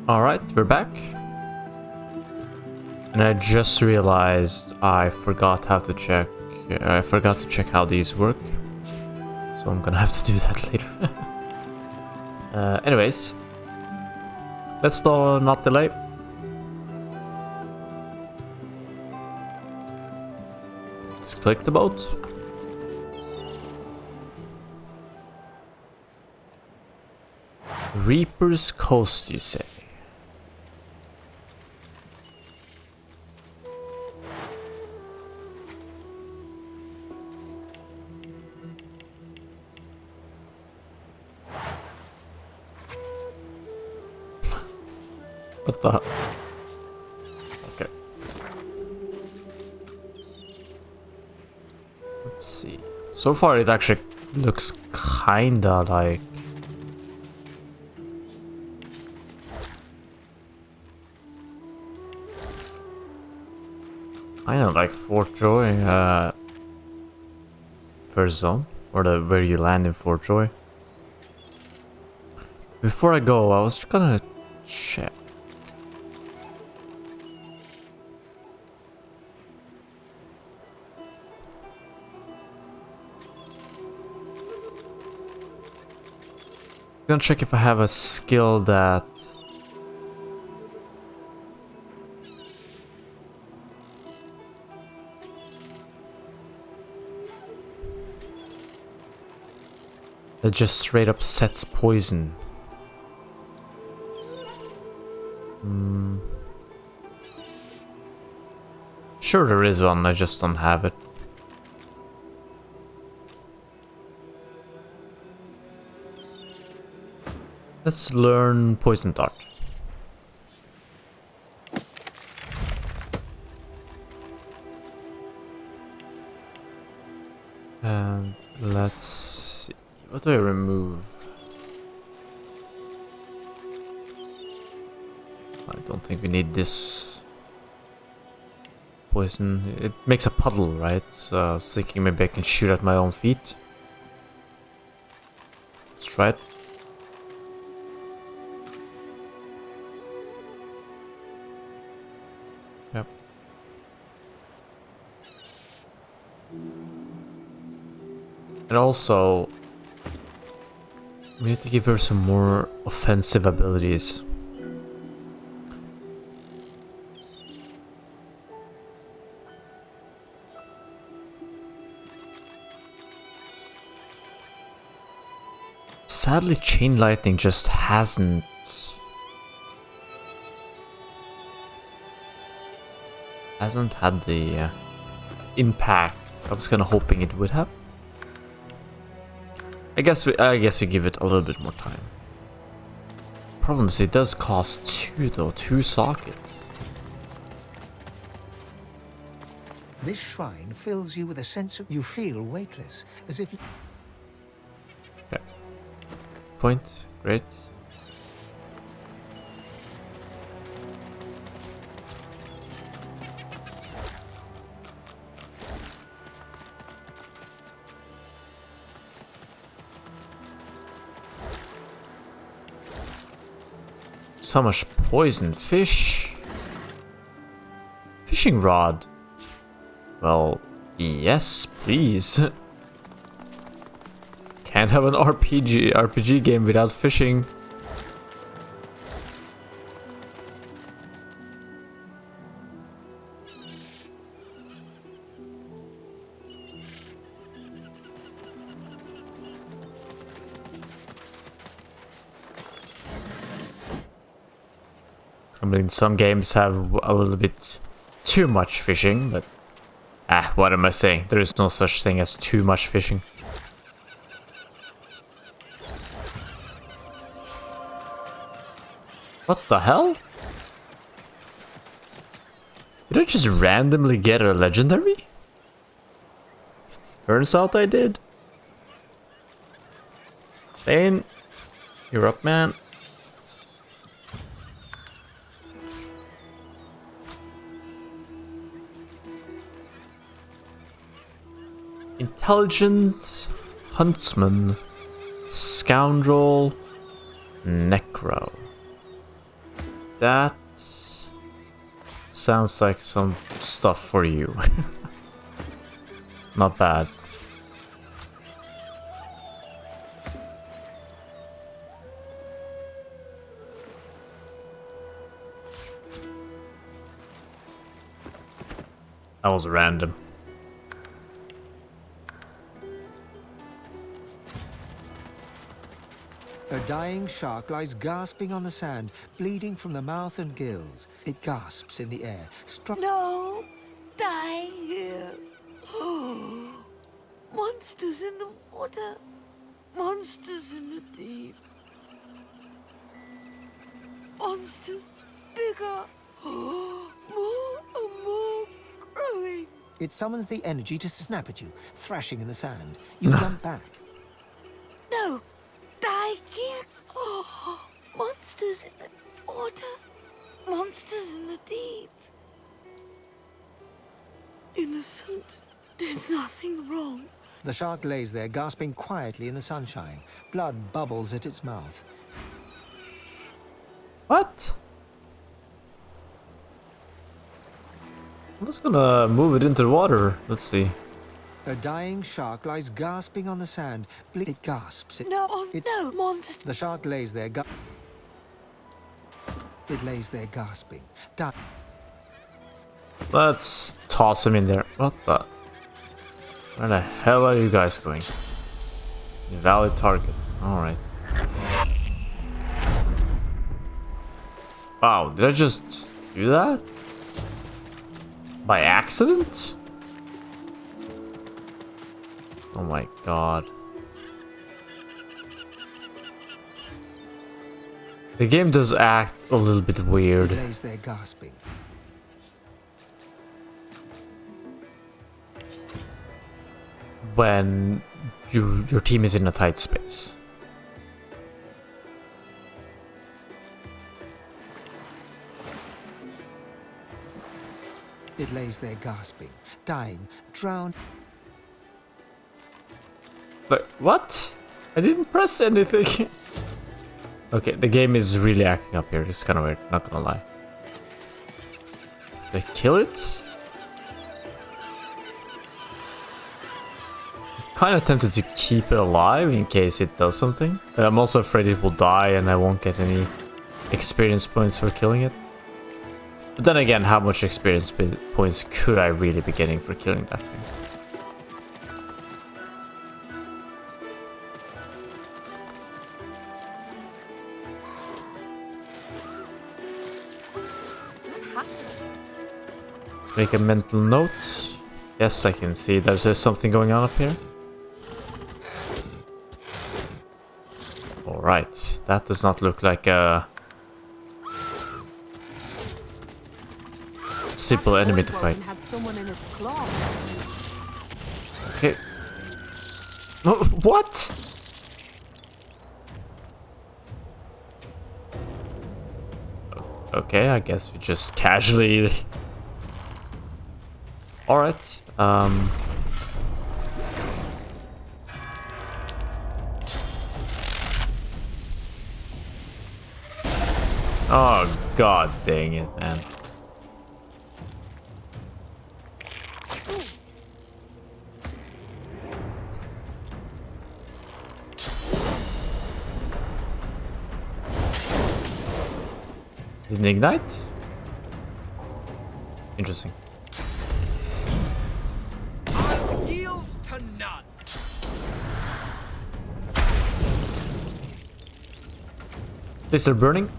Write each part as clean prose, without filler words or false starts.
Alright, we're back. And I just realized I forgot how to check. I forgot to check how these work. So I'm gonna have to do that later. Anyways, let's not delay. Let's click the boat. Reaper's Coast, you say? What the? Okay. Let's see. So far, it actually looks kinda like. I know, like Fort Joy, first zone, or where you land in Fort Joy. Before I go, I was gonna check. Gonna check if I have a skill that just straight up sets poison. Sure there is one, I just don't have it. Let's learn Poison Dart. And let's see. What do I remove? I don't think we need this poison. It makes a puddle, right? So I was thinking maybe I can shoot at my own feet. Let's try it. Yep. And also, we need to give her some more offensive abilities. Sadly, Chain Lightning just hasn't had the impact I was kind of hoping it would have. I guess we give it a little bit more time. Problem is, it does cost 2 sockets. This shrine fills you with a sense of you feel weightless, as if you... Okay. Point. Great. So much poison fish. Fishing rod. Well, yes, please. Can't have an RPG game without fishing. I mean, some games have a little bit too much fishing, but what am I saying? There is no such thing as too much fishing. What the hell? Did I just randomly get a legendary? Turns out I did. Bane, you're up, man. Intelligence, Huntsman, Scoundrel, Necro. that sounds like some stuff for you. Not bad. That was random. A dying shark lies gasping on the sand, bleeding from the mouth and gills. It gasps in the air. No! Die here! Monsters in the water! Monsters in the deep! Monsters bigger! More and more growing! It summons the energy to snap at you, thrashing in the sand. You jump back. No! Die here! Monsters in the water! Monsters in the deep! Innocent did nothing wrong. The shark lays there, gasping quietly in the sunshine. Blood bubbles at its mouth. What? I was gonna move it into the water. Let's see. A dying shark lies gasping on the sand. It gasps. No, no, monster! The shark lays there. It lays there gasping. Let's toss him in there. What the? Where the hell are you guys going? Valid target. Alright. Wow, did I just do that? By accident? Oh my god. The game does act a little bit weird. It lays there gasping. When your team is in a tight space. It lays there gasping, dying, drowned. But what? I didn't press anything. Okay, the game is really acting up here. It's kind of weird, not gonna lie. Did I kill it? Kind of tempted to keep it alive in case it does something. But I'm also afraid it will die and I won't get any experience points for killing it. But then again, how much experience points could I really be getting for killing that thing? Let's make a mental note. Yes, I can see there's something going on up here. Alright, that does not look like a simple enemy to fight. Okay. No, what? Okay, I guess we just casually... Alright, oh, god dang it, man. Didn't ignite? Interesting. I yield to none. These are burning.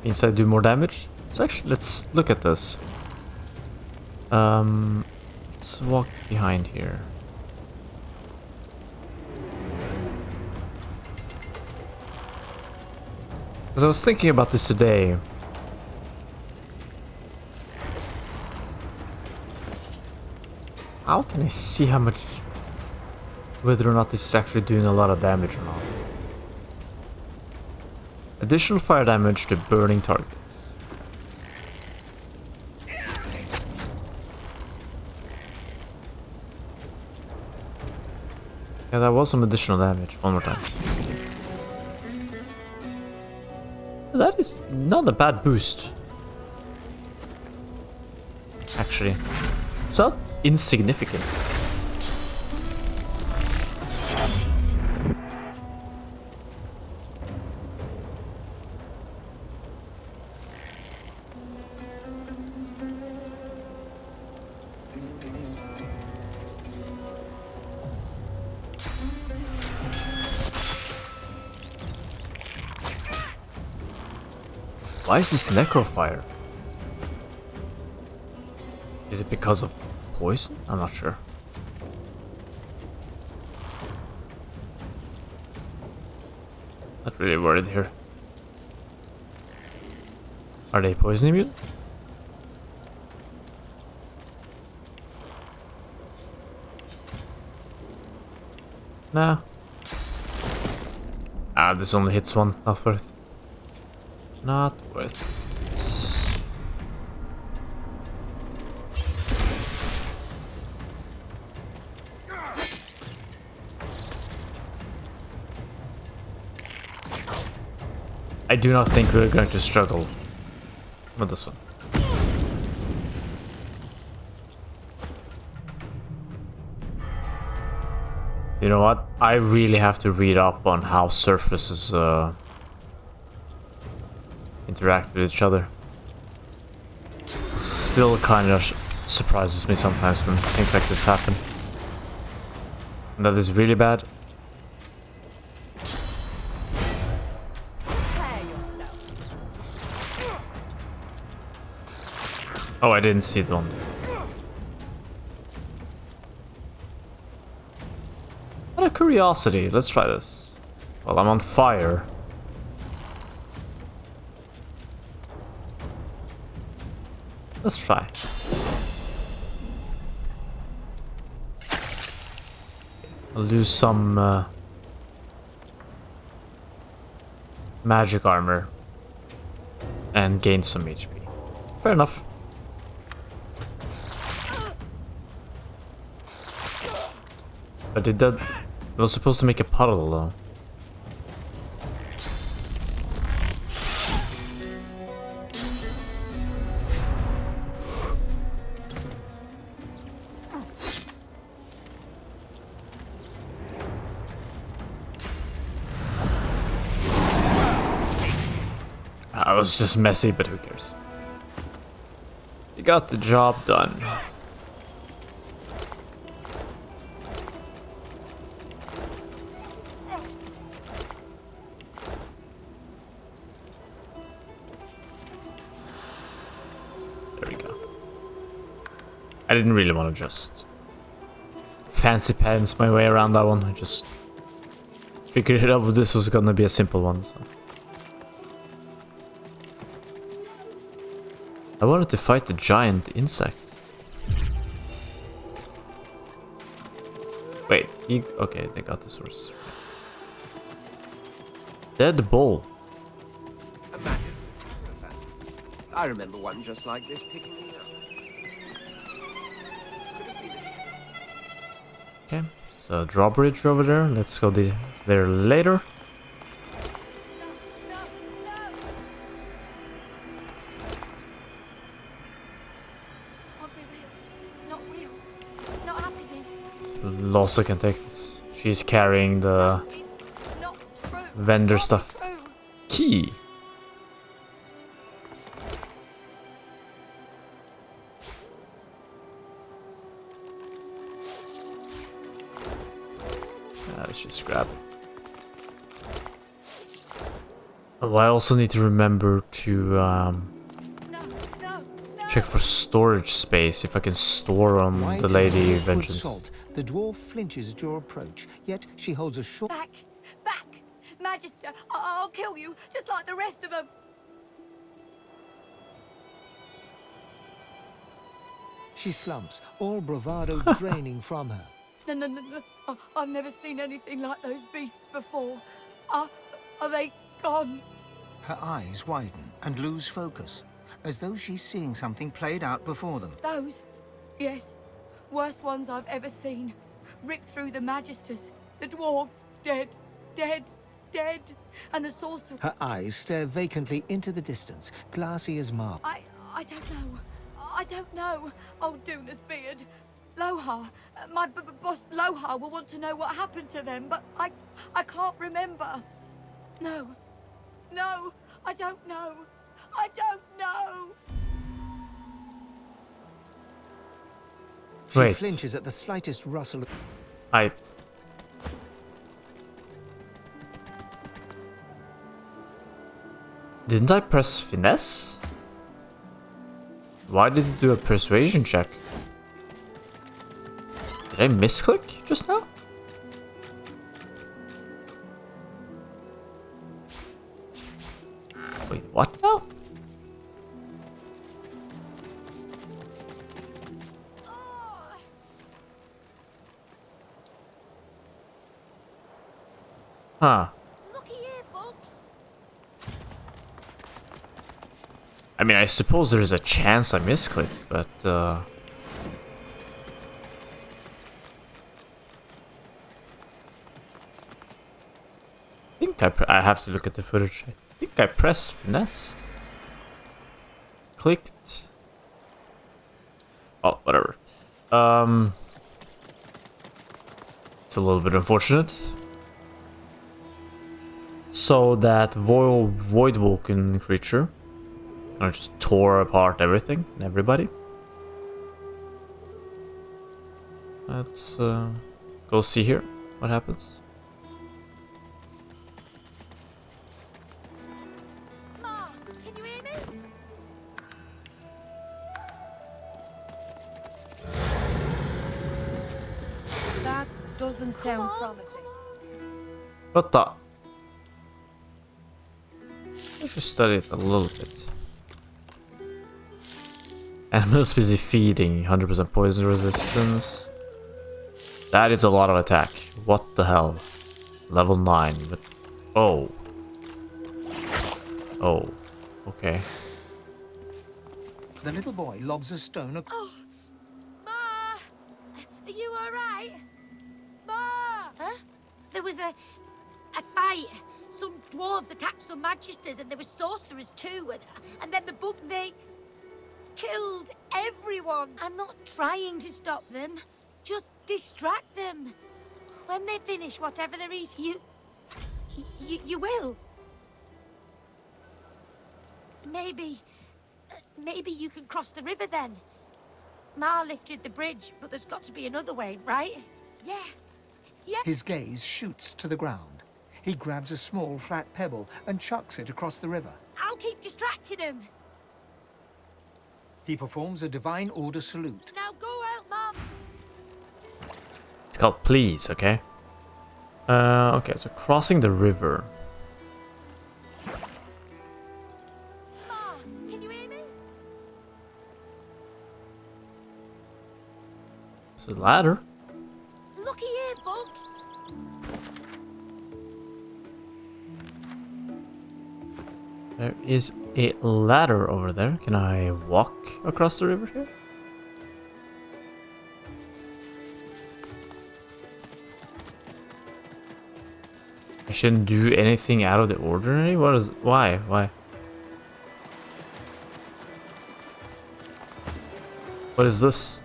Inside do more damage. So actually, let's look at this. Let's walk behind here. Because I was thinking about this today. How can I see how much... whether or not this is actually doing a lot of damage or not? Additional fire damage to burning targets. Yeah, that was some additional damage. One more time. That is not a bad boost. Actually. It's not insignificant. Why is this necrofire? Is it because of poison? I'm not sure. Not really worried here. Are they poison immune? Nah. Ah, this only hits one. Not worth. Not worth it. I do not think we're going to struggle with this one. You know what? I really have to read up on how surfaces interact with each other. Still kind of surprises me sometimes when things like this happen. And that is really bad. Oh, I didn't see the one. Out of curiosity, let's try this. Well, I'm on fire. Let's try. I'll lose some magic armor and gain some HP. Fair enough. But it did. It was supposed to make a puddle though. It was just messy, but who cares? You got the job done. There we go. I didn't really want to just fancy pants my way around that one. I just figured it out this was gonna be a simple one, so. I wanted to fight the giant insect. Wait, okay, they got the source. Dead bull. I remember one just like this picking me up. Okay, so drawbridge over there. Let's go there later. Losa can take this. She's carrying the vendor stuff. Key. Let's just grab it. Oh, I also need to remember to check for storage space if I can store on the Lady Vengeance. The dwarf flinches at your approach, yet she holds a short... Back! Back! Magister, I'll kill you, just like the rest of them! She slumps, all bravado draining from her. No. I've never seen anything like those beasts before. Are they gone? Her eyes widen and lose focus, as though she's seeing something played out before them. Those? Yes. Worst ones I've ever seen. Ripped through the Magisters. The dwarves. Dead. Dead. dead. And the sorcerer... Her eyes stare vacantly into the distance, glassy as marble. I don't know. I don't know. Old Duna's beard. Lohar. My boss Lohar will want to know what happened to them, but I can't remember. No. No. I don't know. I don't know. She Wait. flinches at the slightest rustle. Didn't I press finesse? Why did it do a persuasion check? Did I misclick just now? Wait, what now? Huh. Looky here, folks. I mean, I suppose there's a chance I misclicked, but I think I have to look at the footage. I think I pressed finesse. Clicked. Oh, whatever. It's a little bit unfortunate. So that Voidwalking creature kind of just tore apart everything and everybody. Let's go see here what happens. Ma, can you hear me? That doesn't sound promising. What the? I should study it a little bit. Animal species feeding, 100% poison resistance. That is a lot of attack. What the hell? Level 9, but... Oh. Oh. Okay. The little boy lobs a stone. Ma! Are you alright? Ma! Huh? There was a fight. Some dwarves attacked some magisters and there were sorcerers too. And then the book, they killed everyone. I'm not trying to stop them. Just distract them. When they finish whatever there is, you will. Maybe you can cross the river then. Ma lifted the bridge, but there's got to be another way, right? Yeah. Yeah. His gaze shoots to the ground. He grabs a small flat pebble and chucks it across the river. I'll keep distracting him. He performs a divine order salute. Now go out, Mom. It's called please, okay? Okay, so crossing the river. Ma, can you hear me? It's a ladder. Looky here, folks. There is a ladder over there. Can I walk across the river here? I shouldn't do anything out of the ordinary? Why? What is this?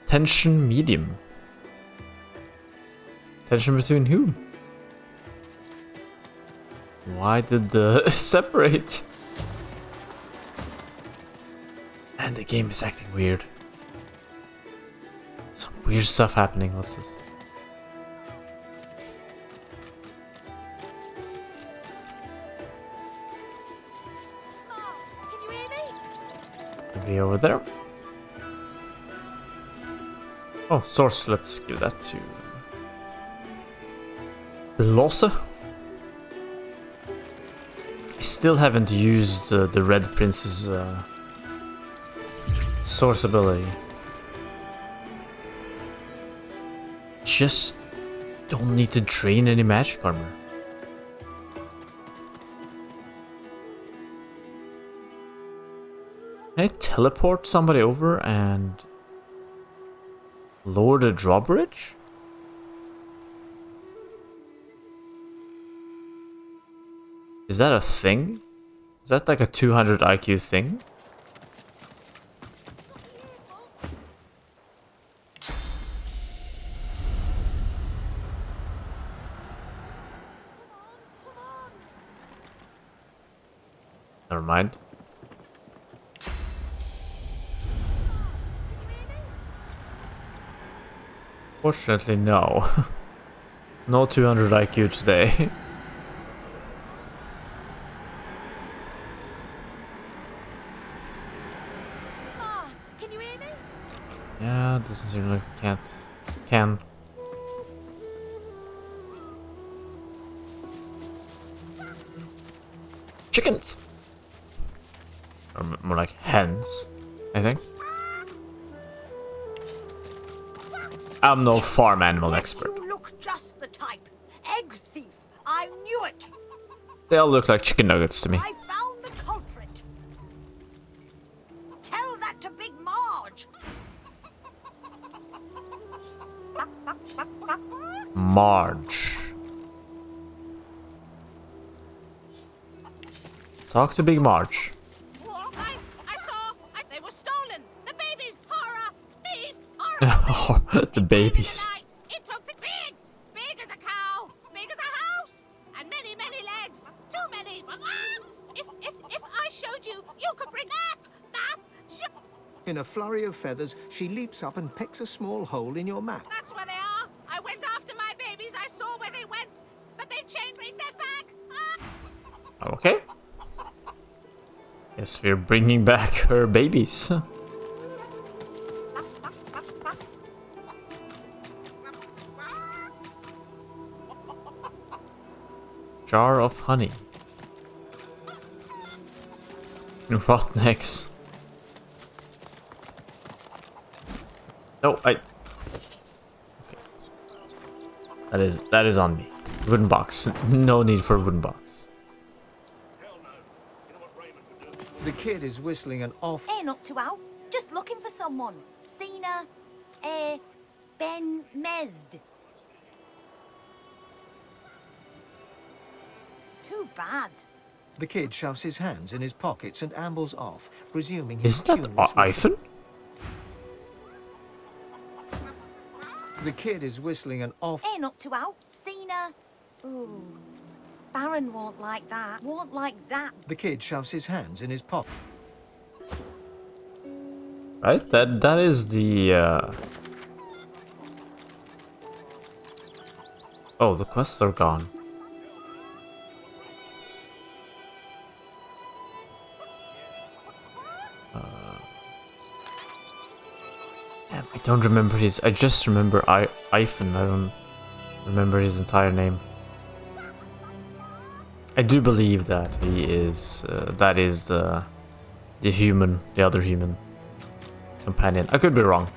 Tension medium. Tension between whom? Why did the separate? And the game is acting weird. Some weird stuff happening. What's this? Ma, can you hear me? Maybe over there. Oh, source. Let's give that to Belosa. I still haven't used the Red Prince's source ability. Just don't need to drain any magic armor. Can I teleport somebody over and lower the drawbridge? Is that a thing? Is that like a 200 IQ thing? Never mind. Fortunately, no. No 200 IQ today. Ma, can you hear me? Yeah, doesn't seem like we can't. Can. Chickens! Or more like hens, I think. I'm no farm animal expert. You look just the type. Egg thief. I knew it. They all look like chicken nuggets to me. I found the culprit. Tell that to Big Marge. Marge. Talk to Big Marge. I saw. They were stolen. The babies. Horror. Thief. Horror. The babies. It took the big. Big as a cow. Big as a house. And many, many legs. Too many. If I showed you, you could bring map. In a flurry of feathers, she leaps up and picks a small hole in your map. That's where they are. I went after my babies. I saw where they went. But they've chain linked their back. Okay. Guess we're bringing back her babies. Jar of honey. Rotten eggs. No, okay. That is on me. Wooden box. No need for a wooden box. The kid is whistling an off. Ain't up to out. Just looking for someone. Seen Ben Mesd. Too bad. The kid shoves his hands in his pockets and ambles off, resuming his Isn't that tuneless whistle. Ivan? The kid is whistling an off. Ain't up to out. Seen Ooh. Baron won't like that. Won't like that. The kid shoves his hands in his pocket. Right? That is the Oh, the quests are gone. Damn, I don't remember his. I just remember Ivan. I don't remember his entire name. I do believe that he is. That is the human, the other human companion. I could be wrong.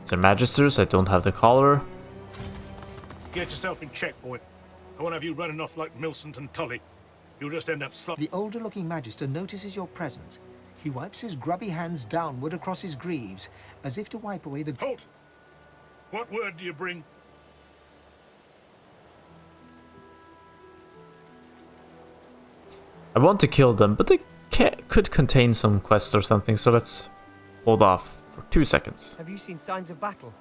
Sir Magisters, I don't have the collar. Get yourself in check, boy. I won't have you running off like Millicent and Tully. You'll just end up The older-looking Magister notices your presence. He wipes his grubby hands downward across his greaves, as if to wipe away the... Halt! What word do you bring? I want to kill them, but they could contain some quests or something, so let's hold off for 2 seconds. Have you seen signs of battle?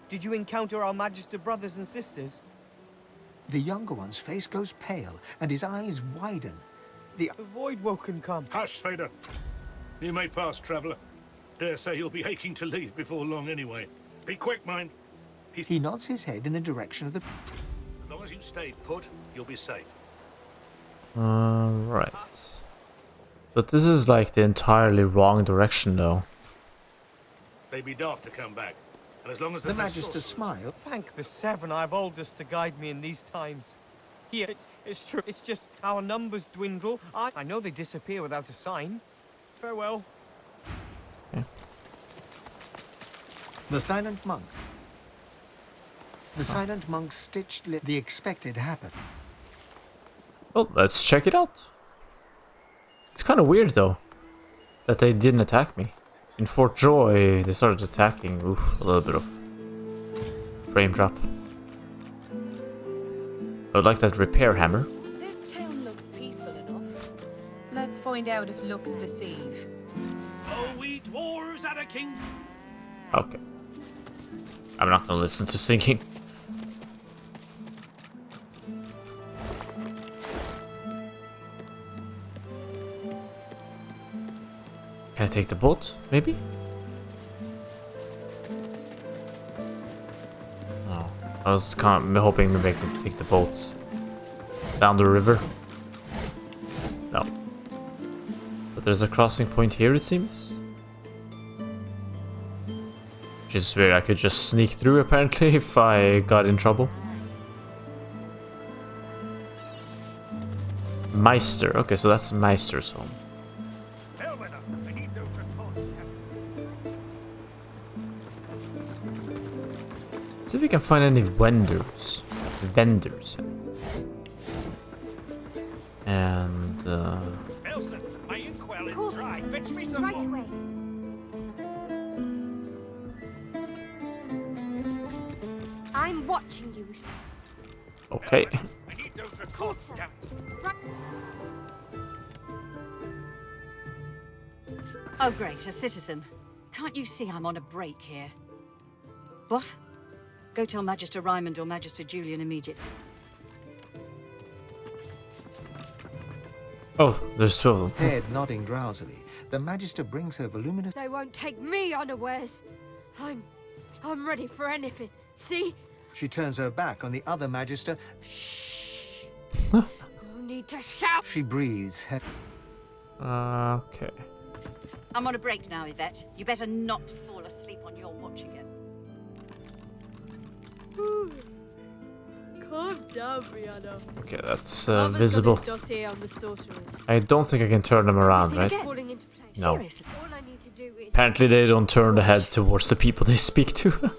Did you encounter our Magister brothers and sisters? The younger one's face goes pale, and his eyes widen. The Void Woken come. Hush, Fader. You may pass, traveller. Dare say you'll be aching to leave before long anyway. Be quick, mind. He nods his head in the direction of the... As long as you stay put, you'll be safe. Right. But this is like the entirely wrong direction, though. They'd be daft to come back. And as long as The there's no Magister source- smiles. Thank the seven I've oldest to guide me in these times. Here, it's true. It's just our numbers dwindle. I know they disappear without a sign. Farewell. The silent monk. The silent monk's stitched lip. The expected happened. Well, let's check it out. It's kind of weird, though, that they didn't attack me. In Fort Joy, they started attacking. Oof, a little bit of frame drop. I would like that repair hammer. This town looks peaceful enough. Let's find out if looks deceive. Oh, we dwarves had a king. Okay. I'm not gonna listen to singing. Can I take the boat, maybe? Oh, I was kind of hoping maybe I could take the boat down the river. No. But there's a crossing point here, it seems. Which is where I could just sneak through, apparently, if I got in trouble. Meister. Okay, so that's Meister's home. See if we can find any vendors. And, Elson, my inkwell is dry. Fetch me some Right more. away. I'm watching you. okay. I need those records, damn it. Right. Oh, great, a citizen. Can't you see I'm on a break here? What? Go tell Magister Raymond or Magister Julian immediately. Oh, there's two of them. Head nodding drowsily, the Magister brings her voluminous... They won't take me unawares. I'm ready for anything. See? She turns her back on the other Magister. No need to shout. She breathes. Okay. I'm on a break now, Yvette. You better not fall asleep on your watch again. Calm down, Brianna. Okay, that's visible. Dossier on the sorcerers. I don't think I can turn them around, right? Falling into place. No. Seriously? All I need to do is... Apparently they don't turn the head towards the people they speak to.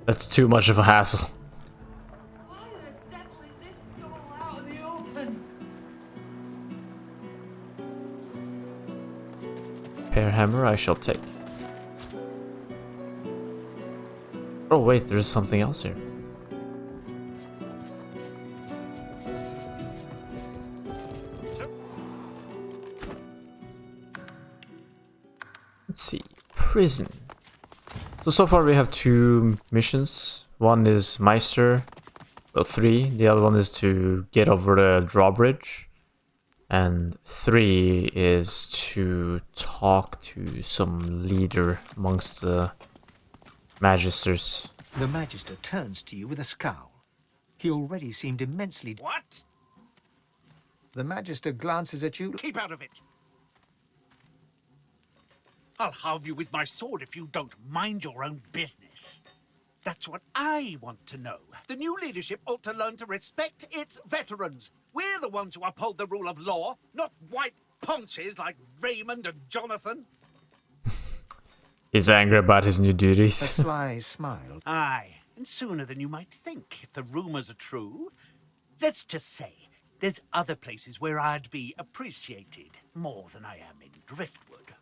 That's too much of a hassle. Why the devil is this stall out in the open? Repair hammer I shall take. Oh wait, there's something else here. Let's see. Prison. So far we have 2 missions. One is Meister. Well, 3. The other one is to get over the drawbridge. And 3 is to talk to some leader amongst the Magisters. The Magister turns to you with a scowl. He already seemed immensely... What? The Magister glances at you. Keep out of it. I'll halve you with my sword if you don't mind your own business. That's what I want to know. The new leadership ought to learn to respect its veterans. We're the ones who uphold the rule of law, not white ponches like Raymond and Jonathan. He's angry about his new A duties. sly smile. Aye, and sooner than you might think, if the rumors are true. Let's just say, there's other places where I'd be appreciated more than I am in Driftwood.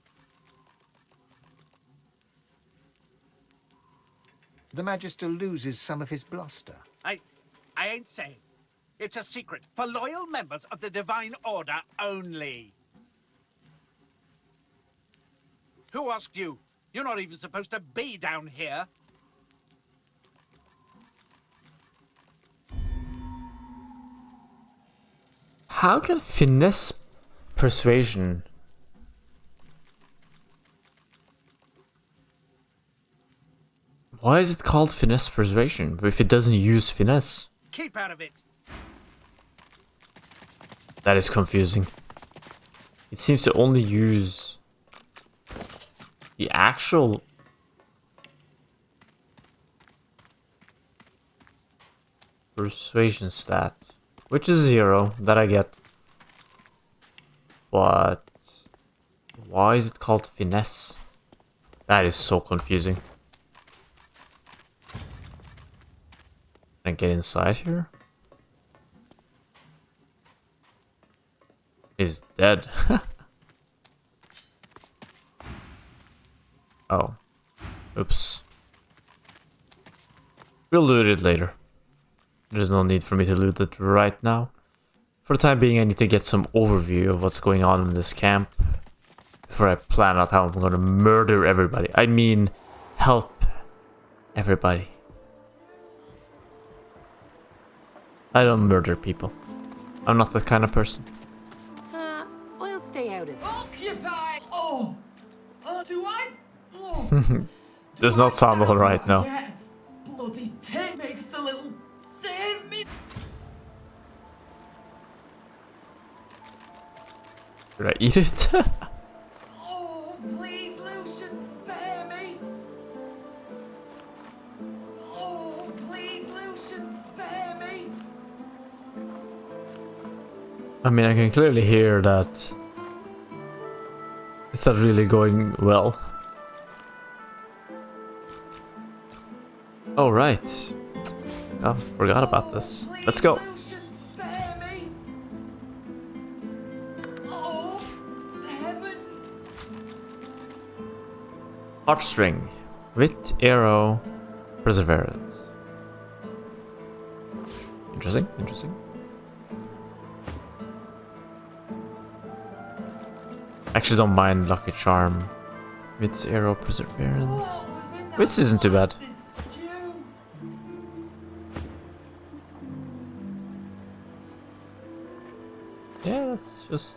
The Magister loses some of his bluster. I ain't saying. It's a secret for loyal members of the Divine Order only. Who asked you? You're not even supposed to be down here. How can finesse persuasion? Why is it called finesse persuasion if it doesn't use finesse? Keep out of it. That is confusing. It seems to only use the actual persuasion stat, which is 0, that I get. But why is it called finesse? That is so confusing. Can I get inside here? He's dead. Oh. Oops. We'll loot it later. There's no need for me to loot it right now. For the time being, I need to get some overview of what's going on in this camp before I plan out how I'm going to murder everybody. I mean, help everybody. I don't murder people. I'm not that kind of person. I'll stay out of it. Occupy! Oh! Do I? Oh. Does not sound alright now. Yeah. Bloody tit makes a little... Save me! Should I eat it? Oh, please, Lucian, spare me! Oh, please, Lucian, spare me! I mean, I can clearly hear that it's not really going well. Oh, right. Oh, forgot about this. Let's go. Lucian, spare me! Oh, heavens! Heartstring. Wit, arrow, perseverance. Interesting, interesting. Actually don't mind lucky charm. Wits, arrow, perseverance. Wits isn't too bad. Yeah, let's just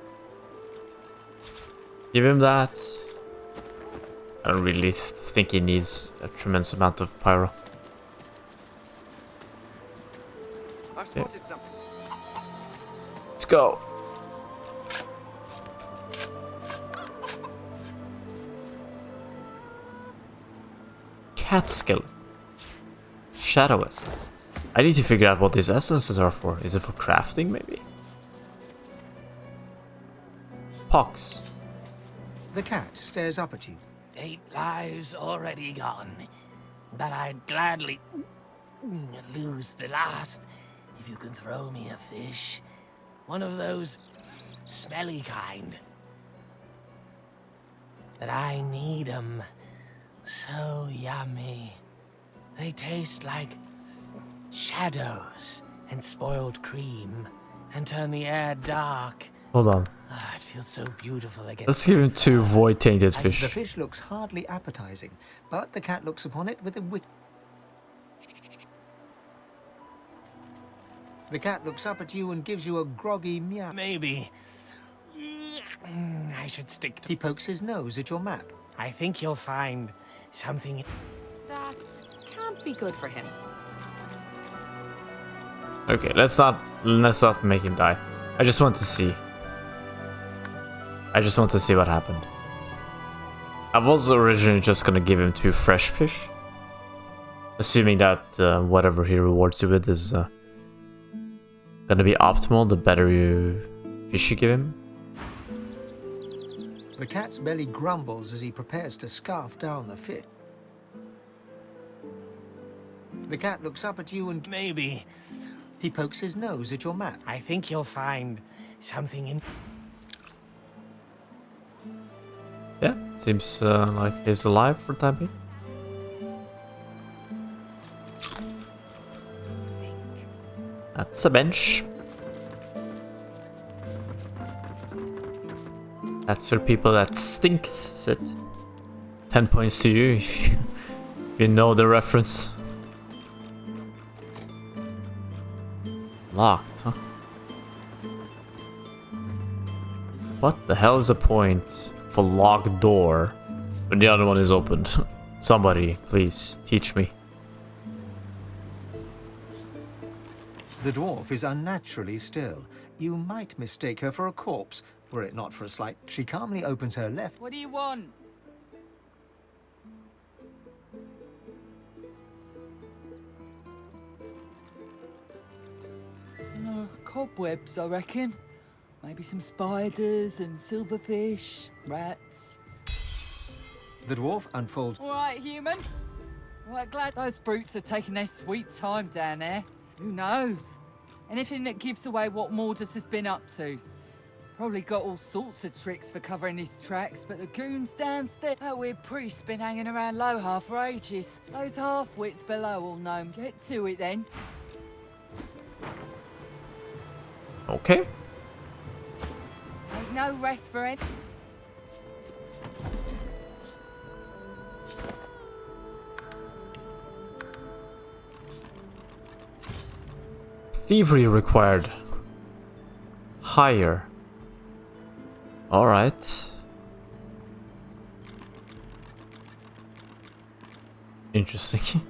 give him that. I don't really think he needs a tremendous amount of pyro. I've spotted something. Let's go. Cat skill. Shadow essence. I need to figure out what these essences are for. Is it for crafting, maybe? Pox. The cat stares up at you. 8 lives already gone, but I'd gladly lose the last if you can throw me a fish. One of those smelly kind. But I need 'em. So yummy. They taste like shadows and spoiled cream and turn the air dark. Hold on. Ah, it feels so beautiful again. Let's give him 2 void-tainted And fish. the fish looks hardly appetizing, but the cat looks upon it with a wit. The cat looks up at you and gives you a groggy meow. Maybe I should stick to... He pokes his nose at your map. I think you'll find something... That can't be good for him. Okay, let's not make him die. I just want to see. I just want to see what happened. I was originally just gonna give him 2 fresh fish, assuming that whatever he rewards you with is gonna be optimal. The better fish you give him. The cat's belly grumbles as he prepares to scarf down the fish. The cat looks up at you and... Maybe. He pokes his nose at your map. I think you'll find something in... Yeah, seems like he's alive for the time being. That's a bench. That's for people that stinks, Sid. 10 points to you if you know the reference. Locked, huh? What the hell is the point for locked door when the other one is opened? Somebody, please, teach me. The dwarf is unnaturally still. You might mistake her for a corpse, were it not for a slight... She calmly opens her left... What do you want? Cobwebs, I reckon. Maybe some spiders and silverfish, rats. The dwarf unfolds... All right, human. Well, glad those brutes are taking their sweet time down there. Who knows? Anything that gives away what Mordus has been up to. Probably got all sorts of tricks for covering his tracks, but the goons downstairs... That weird priest's been hanging around Loha for ages. Those half-wits below all know him. Get to it, then. Okay. Ain't no rest for it. Thievery required. Higher. Alright. Interesting.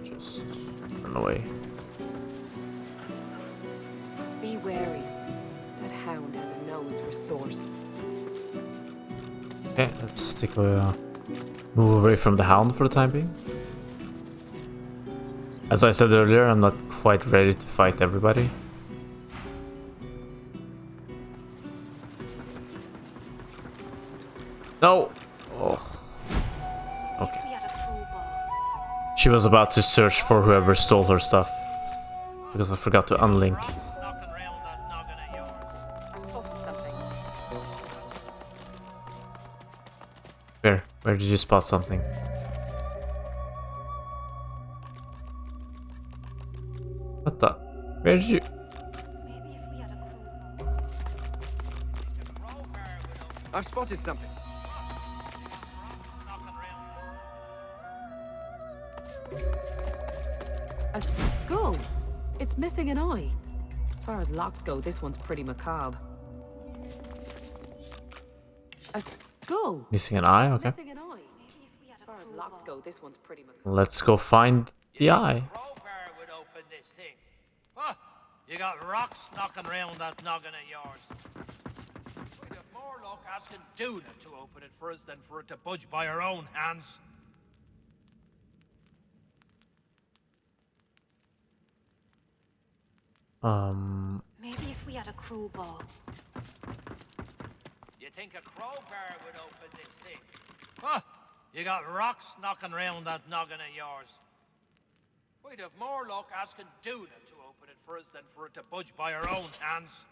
Just run away. Be wary. That hound has a nose for source. Okay, let's take a move away from the hound for the time being. As I said earlier, I'm not quite ready to fight everybody. No! Oh. Okay. She was about to search for whoever stole her stuff. Because I forgot to unlink. Where did you spot something? What the? Where did you... I've spotted something. A skull? It's missing an eye. As far as locks go, this one's pretty macabre. A skull? Missing an eye? Okay. Missing an eye. As far as locks go, this one's pretty macabre. Let's go find the eye. Would open this thing. Huh? You got rocks knocking around that noggin of yours. We'd have more luck asking Duna to open it for us than for it to budge by our own hands. Maybe if we had a crowbar. You think a crowbar would open this thing? Huh? You got rocks knocking around that noggin of yours. We'd have more luck asking Duna to open it for us than for it to budge by our own hands.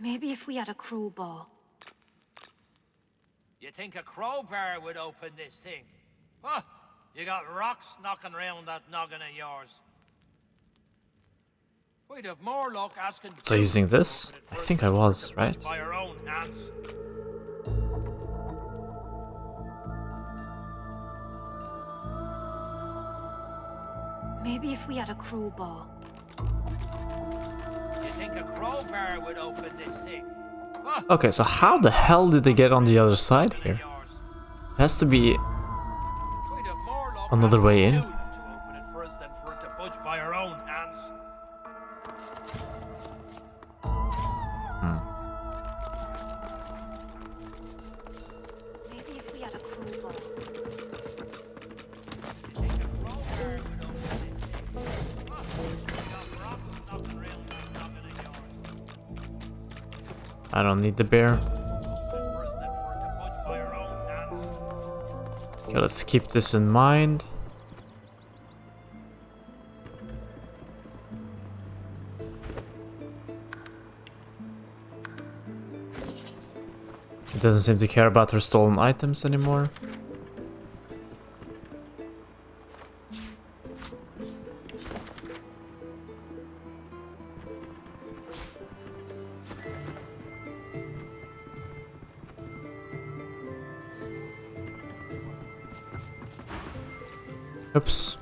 Maybe if we had a crowbar. You think a crowbar would open this thing? Huh? You got rocks knocking around that noggin of yours. We'd have more luck asking. So using this? I think I was, right? By our own hands. Maybe if we had a crowbar. You think a crowbar would open this thing? Huh? Okay, so how the hell did they get on the other side here? It has to be another way in. Maybe if we had a crowbar. I don't need the bear. Okay, let's keep this in mind. She doesn't seem to care about her stolen items anymore. Oops.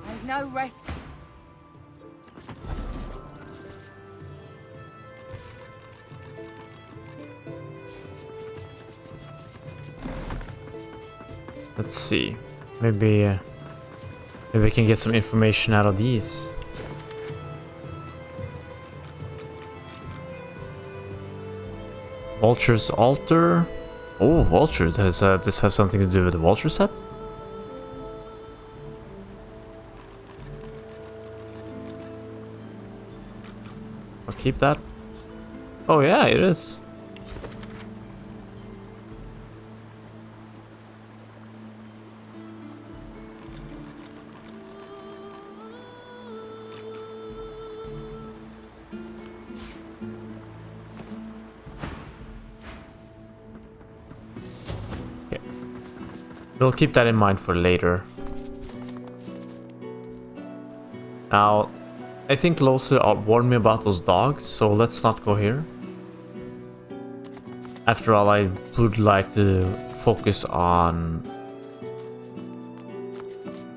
Ain't no rest. Let's see. Maybe we can get some information out of these. Vulture's altar. Oh, Vulture. Does this have something to do with the Vulture set? I'll keep that. Oh yeah, it is. Okay. We'll keep that in mind for later. Now, I think Lohse warned me about those dogs, so let's not go here. After all, I would like to focus on...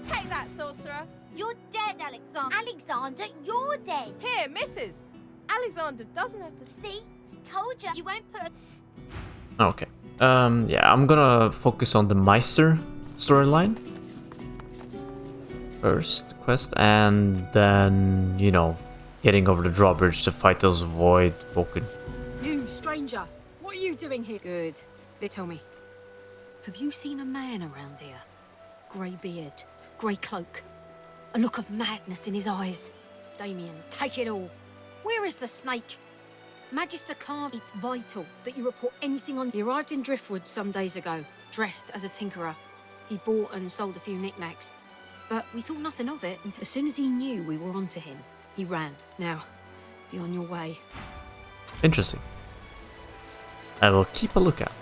Take that, sorcerer. You're dead, Alexander. Alexander, you're dead. Here, missus. Alexander doesn't have to... See? Told you. You won't put a... Okay. Yeah, I'm gonna focus on the Meister storyline. First quest, and then, you know, getting over the drawbridge to fight those void Woken. You, stranger. What are you doing here? Good. They tell me. Have you seen a man around here? Grey beard, grey cloak, a look of madness in his eyes. Damien, take it all. Where is the snake? Magister can't. It's vital that you report anything on. He arrived in Driftwood some days ago, dressed as a tinkerer. He bought and sold a few knickknacks. But we thought nothing of it until as soon as he knew we were onto him, he ran. Now, be on your way. Interesting. I will keep a lookout.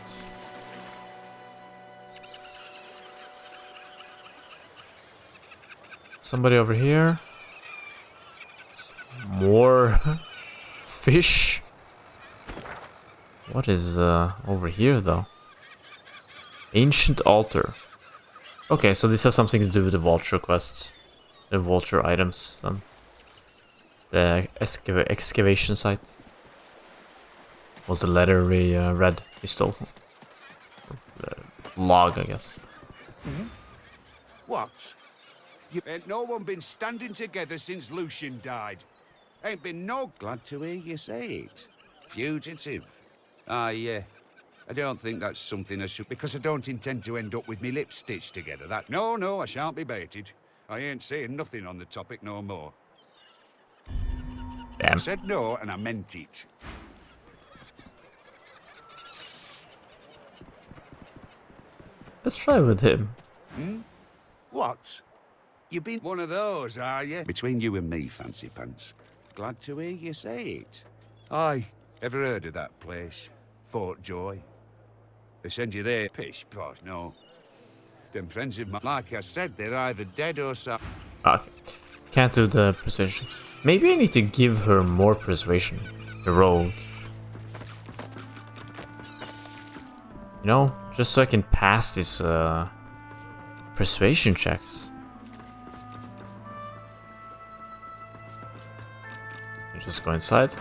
Somebody over here. More fish. What is over here though? Ancient altar. Okay, so this has something to do with the vulture quests. The vulture items. The excavation site. Was the letter we read he stole? Log, I guess. What? Ain't no one been standing together since Lucian died. Ain't been no... Glad to hear you say it. Fugitive. Ah, yeah. I don't think that's something I should... Because I don't intend to end up with me lips stitched together. That... No, I shan't be baited. I ain't saying nothing on the topic no more. Damn. I said no, and I meant it. Let's try with him. What? You been one of those, are you? Between you and me, Fancy Pants. Glad to hear you say it. Aye. Ever heard of that place? Fort Joy? They send you there. Pish posh, no. Them friends of mine, like I said, they're either dead or so. Okay. Can't do the persuasion. Maybe I need to give her more persuasion. The rogue. You know, just so I can pass these persuasion checks. Just go inside.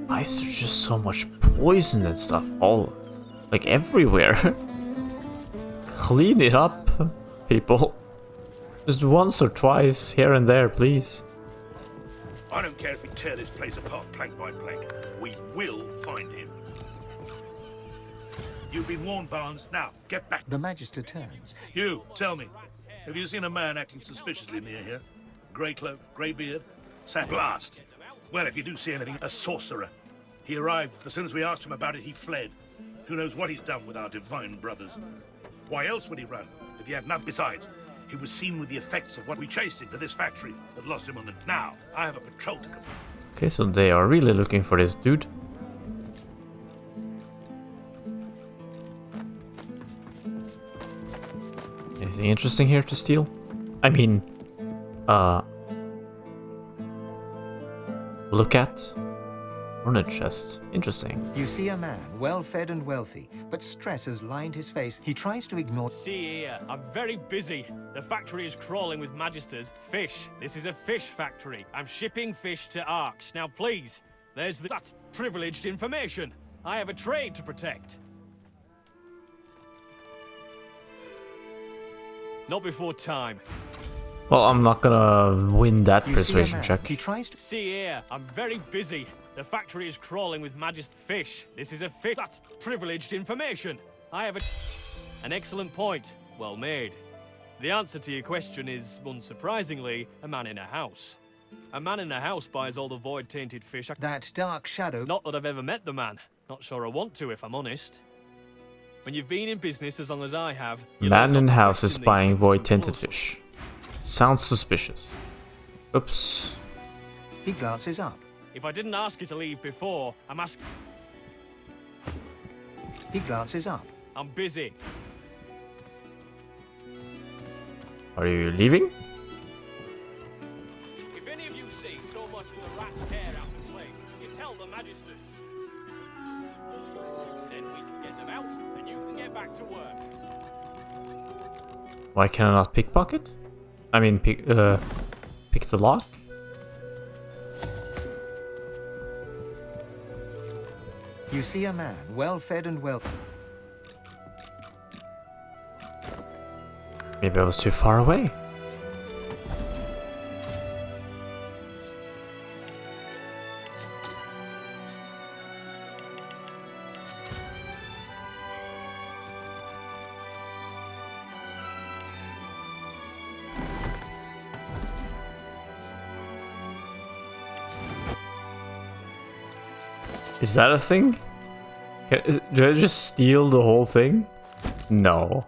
Why is there just so much poison and stuff all, like, everywhere? Clean it up, people. Just once or twice here and there, please. I don't care if we tear this place apart plank by plank. We will find him. You've been warned, Barnes. Now, get back. The Magister turns. You, tell me. Have you seen a man acting suspiciously near here? Grey cloak, grey beard? Blast! Well, if you do see anything, a sorcerer. He arrived. As soon as we asked him about it, he fled. Who knows what he's done with our divine brothers? Why else would he run, if he had nothing? Besides, he was seen with the effects of what we chased him to this factory, but lost him on the... Now, I have a patrol to come. Okay, so they are really looking for this dude. Anything interesting here to steal? I mean, look at. Ornate chest. Interesting. You see a man, well-fed and wealthy, but stress has lined his face. He tries to ignore... See here, I'm very busy. The factory is crawling with Magisters. Fish. This is a fish factory. I'm shipping fish to Arx. Now, please, there's the... That's privileged information. I have a trade to protect. Not before time. Well, I'm not gonna win that persuasion check. He tries to... See here, I'm very busy. The factory is crawling with Magister fish. This is a fish. That's privileged information. I have an excellent point. Well made. The answer to your question is, unsurprisingly, a man in a house. A man in the house buys all the void-tainted fish. That dark shadow... Not that I've ever met the man. Not sure I want to, if I'm honest. When you've been in business as long as I have... Man in house is buying void-tinted fish. Sounds suspicious. Oops. He glances up. If I didn't ask you to leave before, I'm asking... He glances up. I'm busy. Are you leaving? If any of you see so much as a rat's hair out of place, you tell the magisters. Then we can get them out, and you can get back to work. Why can I not pickpocket? I mean, pick the lock? You see a man, well-fed and well... Maybe I was too far away. Is that a thing? Do I just steal the whole thing? No.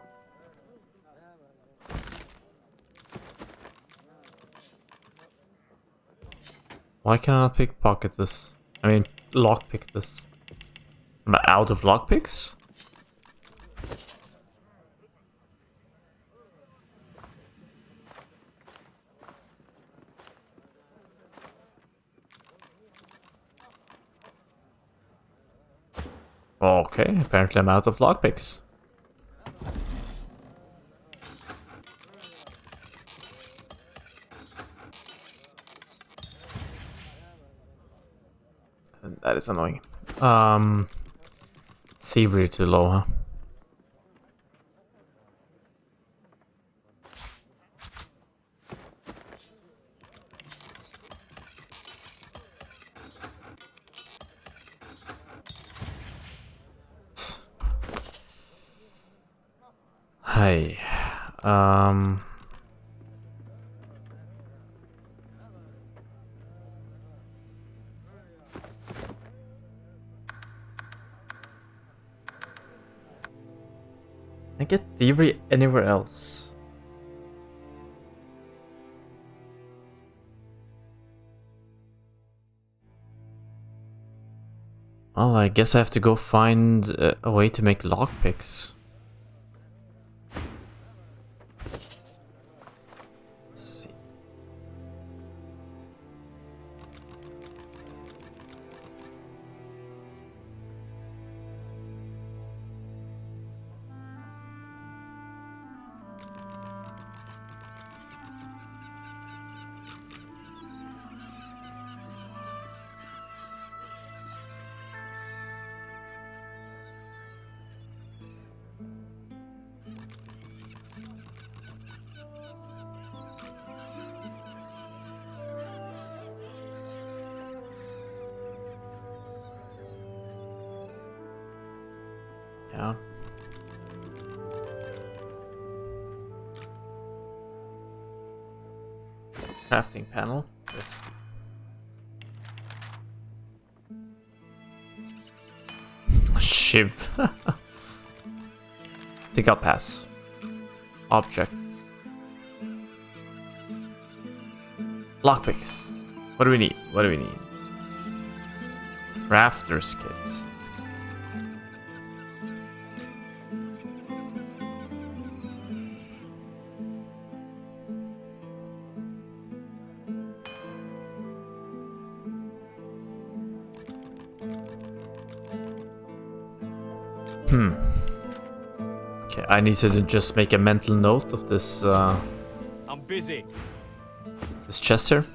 Why can I not pickpocket this? I mean, lockpick this. Am I out of lockpicks? Okay, apparently I'm out of lockpicks. That is annoying. Thievery too low, huh? Hey, I get thievery anywhere else. Well, I guess I have to go find a way to make lockpicks. Let's see. Yeah. Crafting panel. Yes. Shiv. I think I'll pass. Objects. Lockpicks. What do we need? What do we need? Crafter's kit. Okay, I need to just make a mental note of this. I'm busy. This chest here,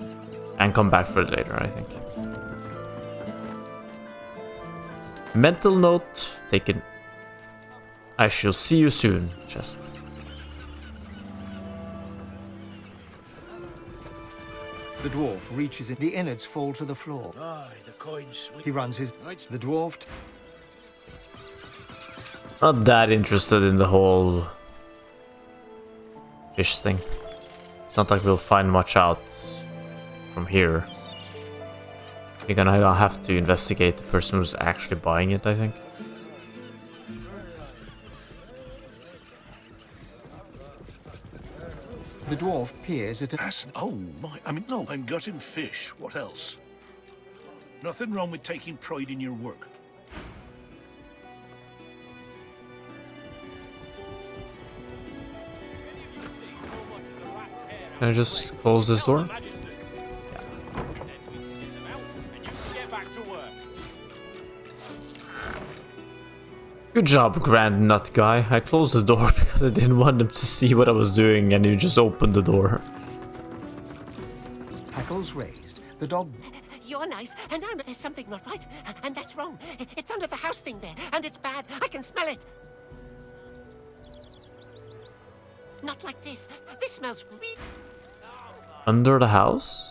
and come back for it later, I think. Mental note taken. I shall see you soon, chest. The dwarf reaches it. The innards fall to the floor. Aye, the coin's sweet. He runs his... The dwarf... Not that interested in the whole fish thing. It's not like we'll find much out from here. You're gonna have to investigate the person who's actually buying it, I think. The dwarf peers at a... Oh, my. I mean, no, I'm gutting fish. What else? Nothing wrong with taking pride in your work. Can I just close this door? Good job, Grand Nut Guy. I closed the door because I didn't want them to see what I was doing, and you just opened the door. Hackles raised. The dog... You're nice, and there's something not right, and that's wrong. It's under the house thing there, and it's bad. I can smell it. Not like this. This smells really... Under the house?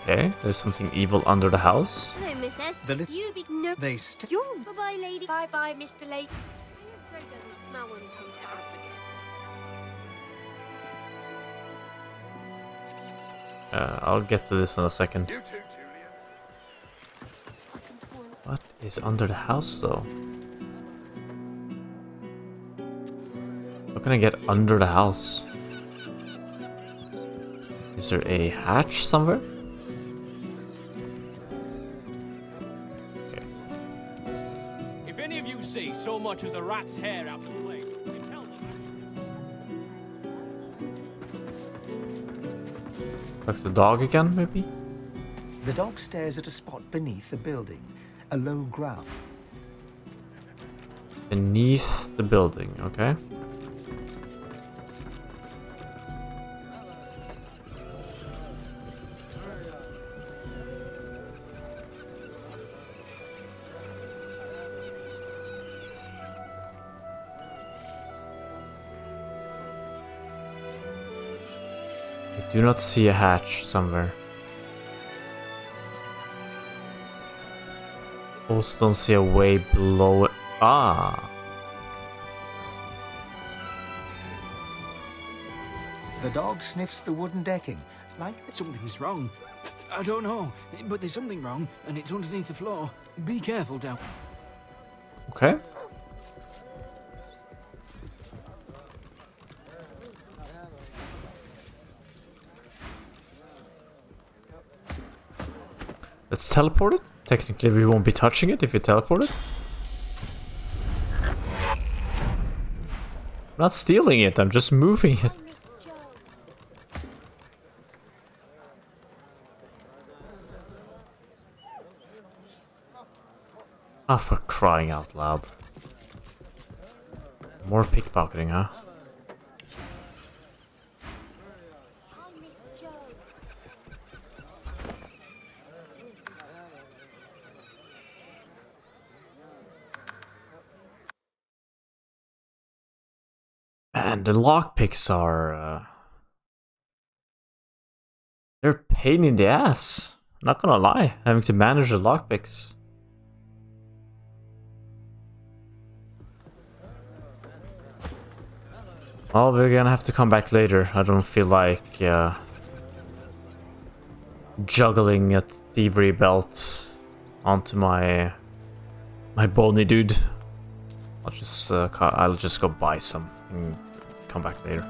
Okay, there's something evil under the house. Hello, Mrs. The You be no. They Bye-bye, lady. Bye-bye, Mr. Lady. Joe doesn't smell when he comes out. I'll get to this in a second. What is under the house, though? How can I get under the house? Is there a hatch somewhere? If any of you see so much as a rat's hair out of place, you can tell them. Like the dog again, maybe? The dog stares at a spot beneath the building, a low ground. Beneath the building, okay. I do not see a hatch somewhere. Also don't see a way below it. Ah! The dog sniffs the wooden decking, like that something's wrong. I don't know, but there's something wrong, and it's underneath the floor. Be careful, down. Okay. Let's teleport it. Technically, we won't be touching it if we teleport it. I'm not stealing it, I'm just moving it. Ah, for crying out loud. More pickpocketing, huh? And the lockpicks are... they're a pain in the ass. Not gonna lie, having to manage the lockpicks. Well, we're gonna have to come back later. I don't feel like juggling a thievery belt onto my bony dude. I'll just go buy some and come back later.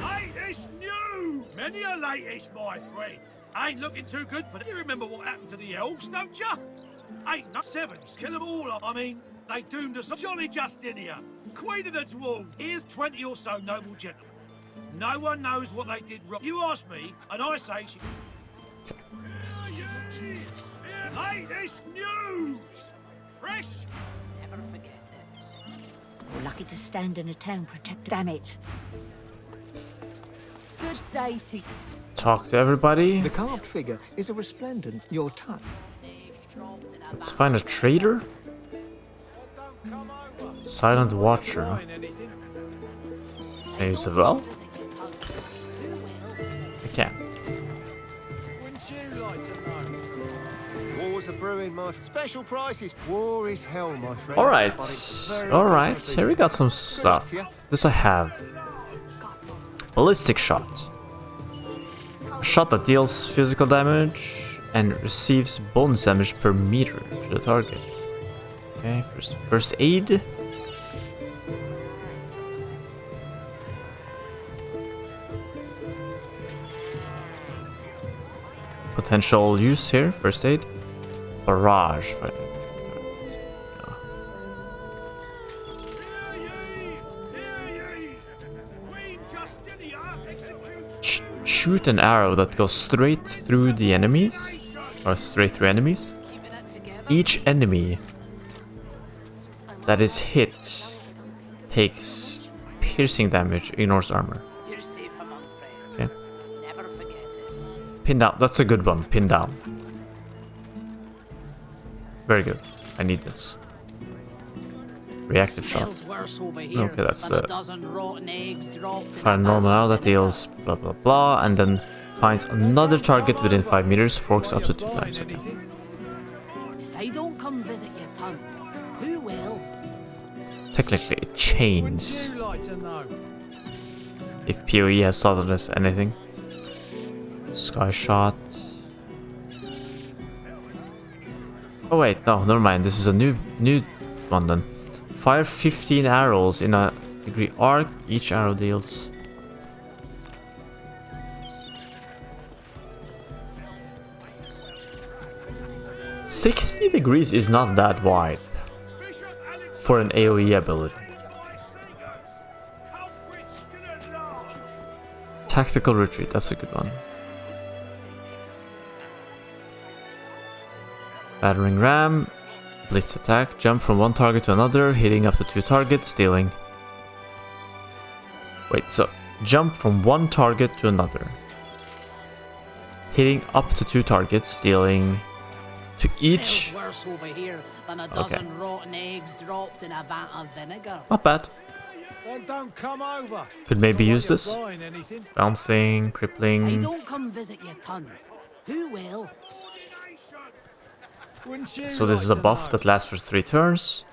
Latest news! Many a latest, my friend. Ain't looking too good for... You remember what happened to the elves, don't ya? 8 not 7s, kill them all. I mean, they doomed us. Johnny Justinia, Queen of the Dwarves. Here's 20 or so noble gentlemen. No one knows what they did wrong. You ask me, and I say she... Latest news! Fresh? Never forget it. We're lucky to stand in a town protected. Damn it. Good day to... Talk to everybody. The carved figure is a resplendent, your tongue. Let's find a trader. Silent Watcher. Can I use the well? can. Wars are brewing, my special prices. War is hell, my friend. Alright, here we got some stuff. This I have. Ballistic shot. A shot that deals physical damage and receives bonus damage per meter to the target. Okay, first aid. Potential use here, first aid. Barrage. Shoot an arrow that goes straight through the enemies, or straight through enemies. Each enemy that is hit takes piercing damage, ignores armor. Okay. Pin down, that's a good one, pin down. Very good, I need this. Reactive shot. Okay, that's the fire normal arrow that deals blah blah blah, and then finds another target within 5 meters, forks up to 2 times. Okay. If I don't come visit your ton, who will? Technically, it chains. If PoE has taught us anything. Sky shot. Oh wait, no, never mind. This is a new one then. Fire 15 arrows in a degree arc. Each arrow deals 60 degrees is not that wide for an AoE ability. Tactical retreat, that's a good one. Battering ram, blitz attack, jump from one target to another, hitting up to 2 targets, stealing. Wait, so jump from one target to another, hitting up to 2 targets, stealing to each. Okay. Not bad. Don't come over. Could maybe use this. Bouncing, crippling. I don't come visit your ton. Who will? So this is a buff that lasts for 3 turns.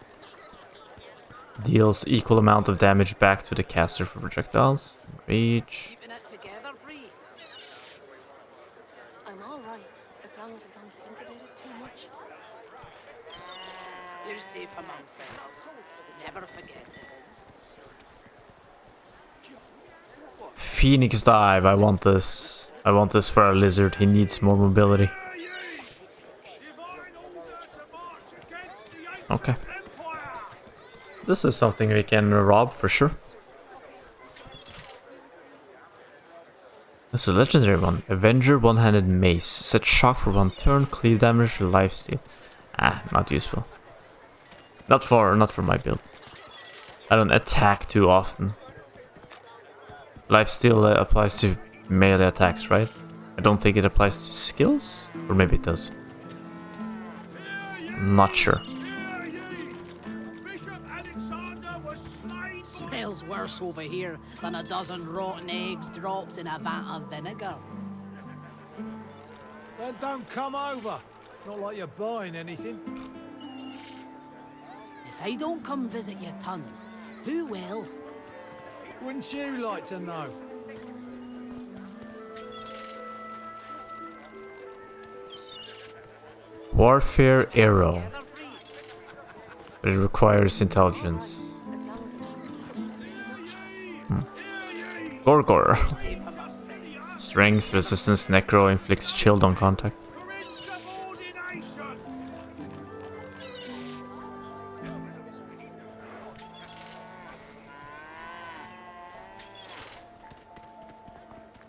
Deals equal amount of damage back to the caster for projectiles. Reach. I'm alright, as long as I don't think about it too much. You're safe among friends. Never forget it. Phoenix dive, I want this. I want this for our lizard, he needs more mobility. Okay. This is something we can rob for sure. This is a legendary one. Avenger one-handed mace. Set shock for 1 turn, cleave damage, lifesteal. Ah, not useful. Not for my build. I don't attack too often. Lifesteal applies to melee attacks, right? I don't think it applies to skills? Or maybe it does. I'm not sure. Smells worse over here than a dozen rotten eggs dropped in a vat of vinegar. Then don't come over. Not like you're buying anything. If I don't come visit your ton, who will? Wouldn't you like to know? Warfare arrow. But it requires intelligence. Gorgor. Strength, resistance, necro, inflicts shield on contact.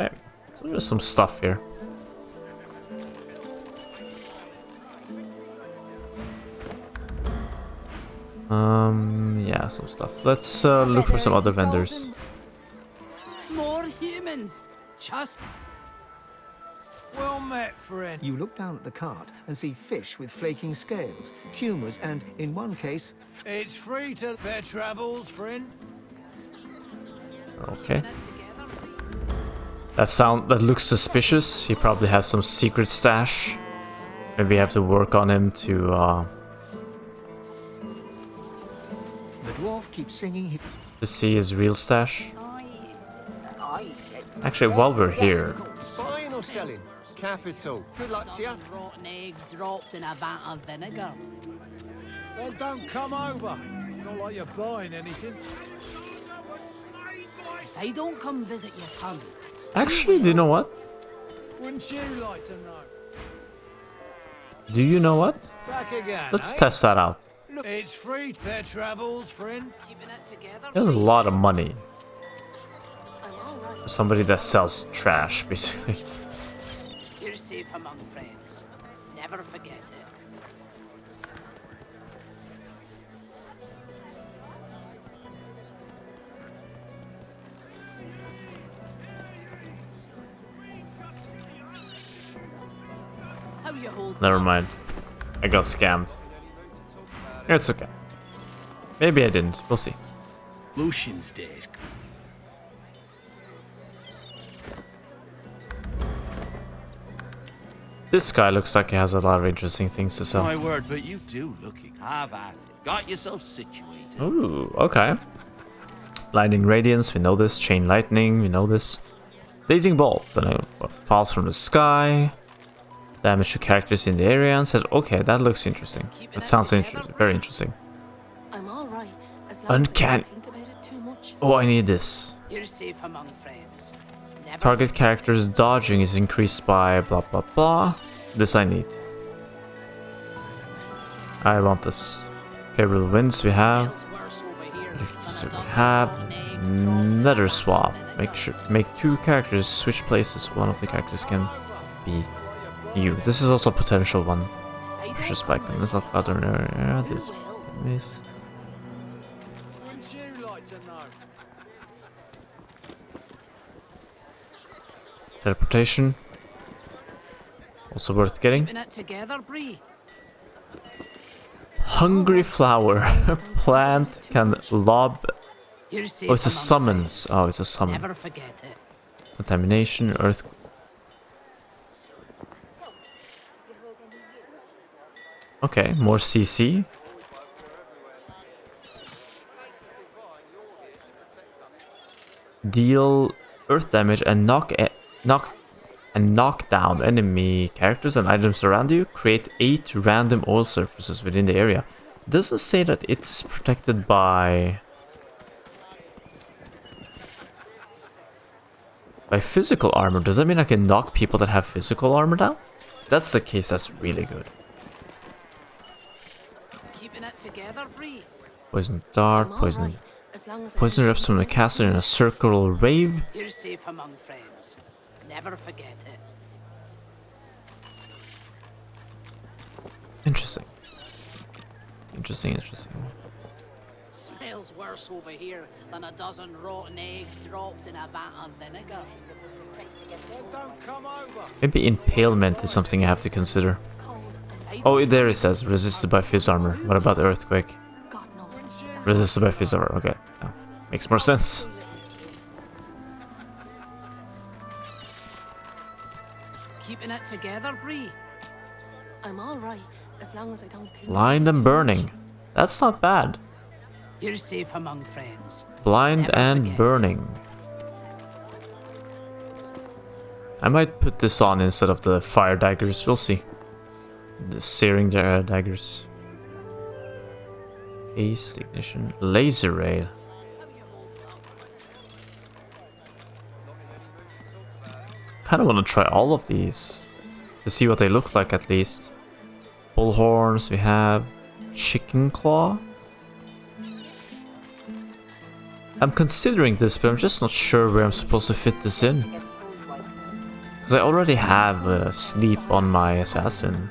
Okay, so there's some stuff here. Yeah, some stuff. Let's look for some other vendors. More humans! Just... Well met, friend. You look down at the cart and see fish with flaking scales, tumours, and, in one case... It's free to fair travels, friend. Okay. That looks suspicious. He probably has some secret stash. Maybe I have to work on him to The dwarf keeps singing. see his real stash. Actually, while we're here, Buying or selling? Capital. Good luck to you. Rotten eggs dropped in a vat of vinegar. Then don't come over. Not like you're buying anything. If I don't come visit your ton, actually, do you know what? Wouldn't you like to know? Do you know what? Back again, Let's eh? test that out. It's free. Fair travels, friend. There's a lot of money. For somebody that sells trash, basically. you're safe among friends. Never forget it. How you hold? Never mind. I got scammed. It's okay. Maybe I didn't. We'll see. Lucian's desk. This guy looks like he has a lot of interesting things to sell. My word, but you do looking. Have at it. Got yourself situated. Ooh, okay. Lightning Radiance, we know this. Chain Lightning, we know this. Blazing Bolt, I know what falls from the sky. Damage to characters in the area and said, okay, that looks interesting. That sounds very interesting. I'm all right, as long as I Uncanny. don't think about it too much. Oh, I need this. You're safe among friends. Never Target characters dodging is increased by blah blah blah. This I need. I want this. Favorable winds we have. So we have Nether Swap. Make two characters switch places. One of the characters can be you. This is also a potential one. Pressure spike. Let's talk about this. Wouldn't you like to know? Teleportation. Also worth getting. keeping it together, Bree. Hungry flower. Plant can lob. You're safe Oh, it's a among summons. Oh, it's a summon. Never forget it. Contamination, earth. Okay, more CC. Deal earth damage and knock down enemy characters and items around you. Create 8 random oil surfaces within the area. It doesn't say that it's protected by physical armor. Does that mean I can knock people that have physical armor down? If that's the case, that's really good. Keeping it together, Bree. Poison dart, poison erupts from the caster in a circular wave. You're safe among friends. Never forget it. Interesting. Interesting. Smells worse over here than a dozen rotten eggs dropped in a vat of vinegar. Don't come over. Maybe impalement is something I have to consider. Oh, there it says resisted by fizz armor. What about earthquake? Resisted by fizz armor. Okay, oh, makes more sense. Keeping it together, Bree. I'm all right, as long as I don't think Blind and burning. That's not bad. You're safe among friends. Blind and burning. I might put this on instead of the fire daggers. We'll see. The searing daggers. Haste, ignition, laser rail. Kind of want to try all of these to see what they look like at least. Bullhorns, we have chicken claw. I'm considering this, but I'm just not sure where I'm supposed to fit this in. Because I already have sleep on my assassin.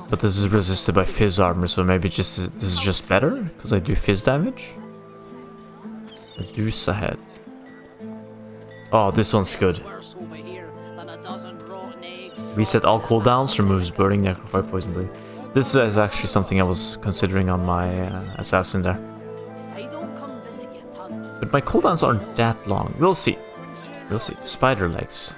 But this is resisted by fizz armor, so maybe this is just better because I do fizz damage. Reduce ahead. Oh, this one's good. Reset all cooldowns, removes burning, necrophile, poison bleed. This is actually something I was considering on my assassin there. If I don't come visit your ton, But my cooldowns aren't that long. We'll see. We'll see. Spider legs.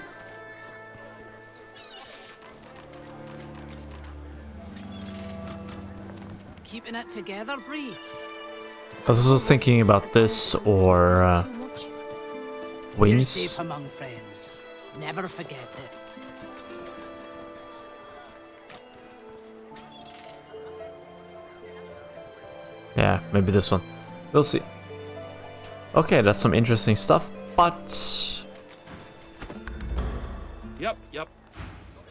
Keeping it together, Bree. I was also thinking about this or You're wings. safe among friends. Never forget it. Yeah, maybe this one. We'll see. Okay, that's some interesting stuff, but Yep.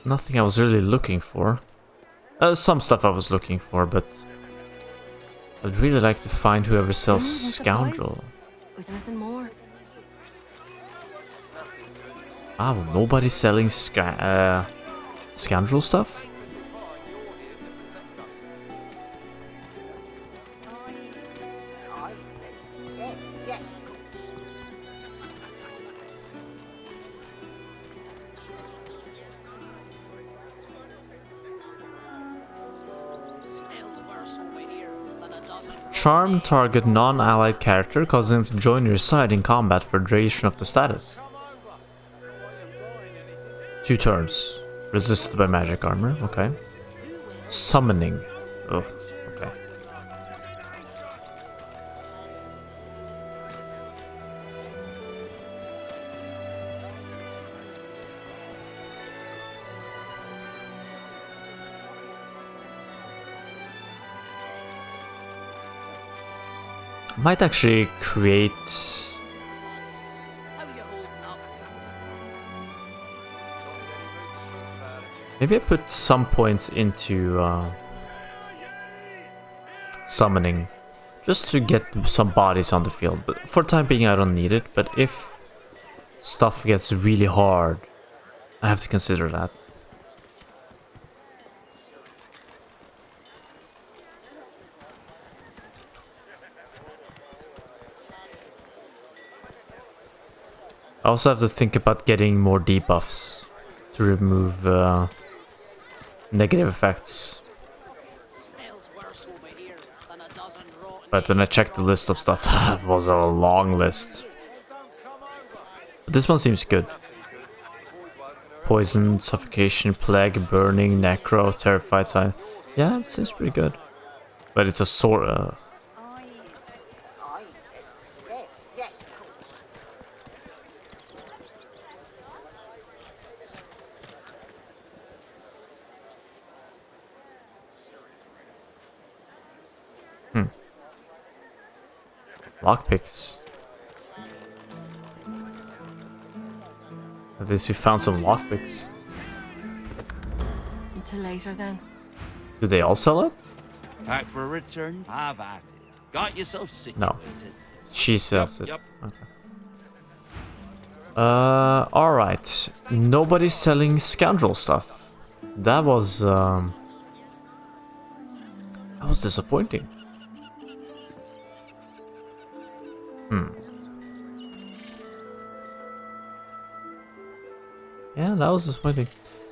nothing I was really looking for. Some stuff I was looking for, but I'd really like to find whoever sells Scoundrel. With nothing more. Ah, well, nobody's selling Scoundrel stuff? Charm target non-allied character, causing them to join your side in combat for the duration of the status. 2 turns. Resisted by magic armor, okay. Summoning. Ugh, okay. Might actually create... Maybe I put some points into summoning, just to get some bodies on the field. But for the time being I don't need it, but if stuff gets really hard, I have to consider that. I also have to think about getting more debuffs to remove negative effects. But when I checked the list of stuff, it was a long list. But this one seems good. Poison, suffocation, plague, burning, necro, terrified sign. Yeah, it seems pretty good. But it's a sword. Lockpicks. At least we found some lockpicks. Until later then. Do they all sell it? Back for a return? Have at it. Got yourself situated. No. She sells it. Yep. Okay. Alright. Nobody's selling Scoundrel stuff. That was disappointing. Yeah, that was disappointing.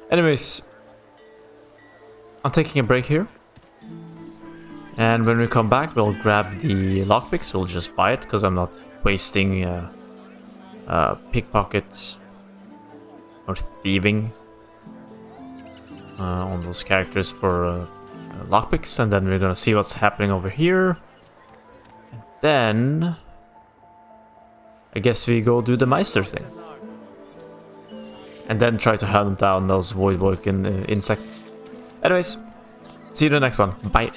Anyways, I'm taking a break here. And when we come back, we'll grab the lockpicks. We'll just buy it, because I'm not wasting pickpocket or thieving on those characters for lockpicks. And then we're gonna see what's happening over here. And then I guess we go do the Meister thing. And then try to hunt down those void-woken insects. Anyways, see you in the next one. Bye.